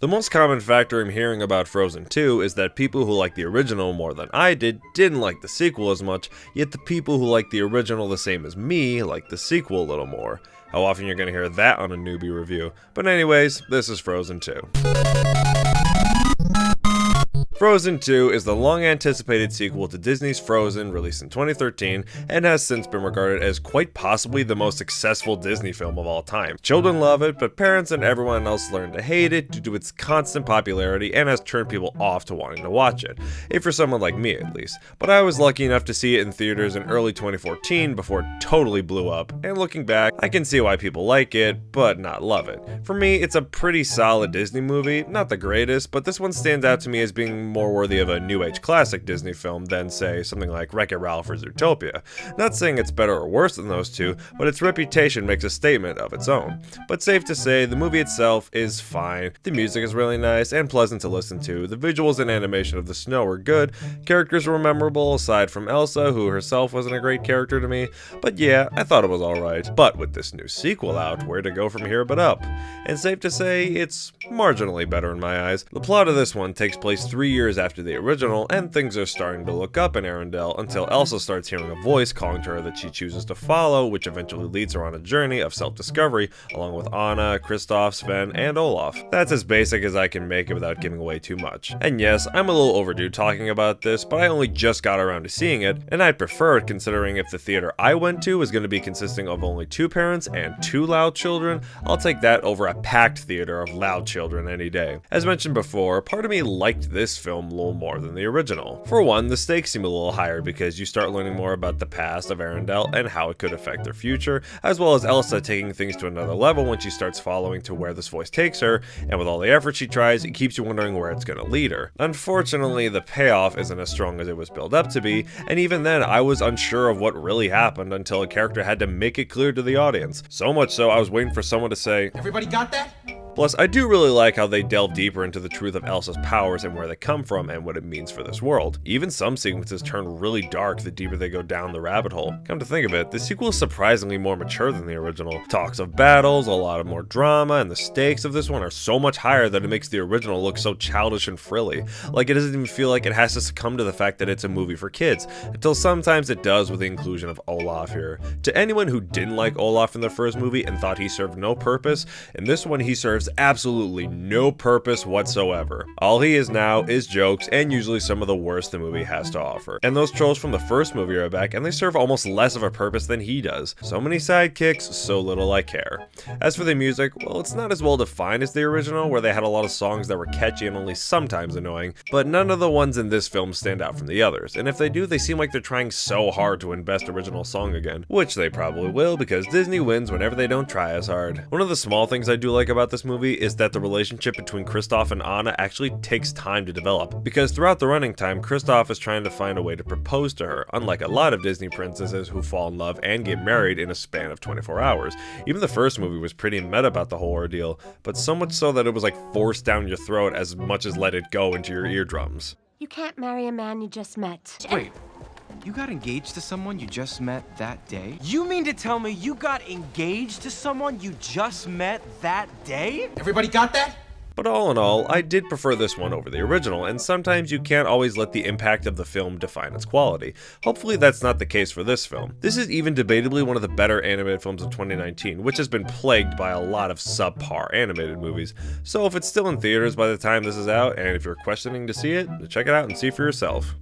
The most common factor I'm hearing about Frozen 2 is that people who like the original more than I didn't like the sequel as much, yet the people who like the original the same as me like the sequel a little more. How often you're gonna hear that on a newbie review. But anyways, this is Frozen 2. Frozen 2 is the long-anticipated sequel to Disney's Frozen, released in 2013, and has since been regarded as quite possibly the most successful Disney film of all time. Children love it, but parents and everyone else learn to hate it due to its constant popularity and has turned people off to wanting to watch it, if for someone like me at least. But I was lucky enough to see it in theaters in early 2014 before it totally blew up, and looking back, I can see why people like it, but not love it. For me, it's a pretty solid Disney movie, not the greatest, but this one stands out to me as being more worthy of a new age classic Disney film than, say, something like Wreck-It Ralph or Zootopia. Not saying it's better or worse than those two, but its reputation makes a statement of its own. But safe to say, the movie itself is fine. The music is really nice and pleasant to listen to. The visuals and animation of the snow are good. Characters were memorable, aside from Elsa, who herself wasn't a great character to me. But yeah, I thought it was alright. But with this new sequel out, where to go from here but up? And safe to say, it's marginally better in my eyes. The plot of this one takes place 3 years after the original, and things are starting to look up in Arendelle until Elsa starts hearing a voice calling to her that she chooses to follow, which eventually leads her on a journey of self-discovery, along with Anna, Kristoff, Sven, and Olaf. That's as basic as I can make it without giving away too much. And yes, I'm a little overdue talking about this, but I only just got around to seeing it, and I'd prefer it considering if the theater I went to was going to be consisting of only 2 parents and 2 loud children. I'll take that over a packed theater of loud children any day. As mentioned before, part of me liked this film a little more than the original. For one, the stakes seem a little higher because you start learning more about the past of Arendelle and how it could affect their future, as well as Elsa taking things to another level when she starts following to where this voice takes her, and with all the effort she tries, it keeps you wondering where it's going to lead her. Unfortunately, the payoff isn't as strong as it was built up to be, and even then I was unsure of what really happened until a character had to make it clear to the audience. So much so I was waiting for someone to say, "Everybody got that?" Plus, I do really like how they delve deeper into the truth of Elsa's powers and where they come from and what it means for this world. Even some sequences turn really dark the deeper they go down the rabbit hole. Come to think of it, the sequel is surprisingly more mature than the original. Talks of battles, a lot of more drama, and the stakes of this one are so much higher that it makes the original look so childish and frilly. Like it doesn't even feel like it has to succumb to the fact that it's a movie for kids, until sometimes it does with the inclusion of Olaf here. To anyone who didn't like Olaf in the first movie and thought he served no purpose, in this one he serves absolutely no purpose whatsoever. All he is now is jokes and usually some of the worst the movie has to offer. And those trolls from the first movie are back and they serve almost less of a purpose than he does. So many sidekicks, so little I care. As for the music, well, it's not as well defined as the original, where they had a lot of songs that were catchy and only sometimes annoying, but none of the ones in this film stand out from the others. And if they do, they seem like they're trying so hard to win Best Original Song again, which they probably will because Disney wins whenever they don't try as hard. One of the small things I do like about this movie is that the relationship between Kristoff and Anna actually takes time to develop, because throughout the running time, Kristoff is trying to find a way to propose to her, unlike a lot of Disney princesses who fall in love and get married in a span of 24 hours. Even the first movie was pretty meta about the whole ordeal, but so much so that it was like forced down your throat as much as let it go into your eardrums. You can't marry a man you just met. Wait. You got engaged to someone you just met that day? You mean to tell me you got engaged to someone you just met that day? Everybody got that? But all in all, I did prefer this one over the original, and sometimes you can't always let the impact of the film define its quality. Hopefully that's not the case for this film. This is even debatably one of the better animated films of 2019, which has been plagued by a lot of subpar animated movies. So if it's still in theaters by the time this is out, and if you're questioning to see it, check it out and see for yourself.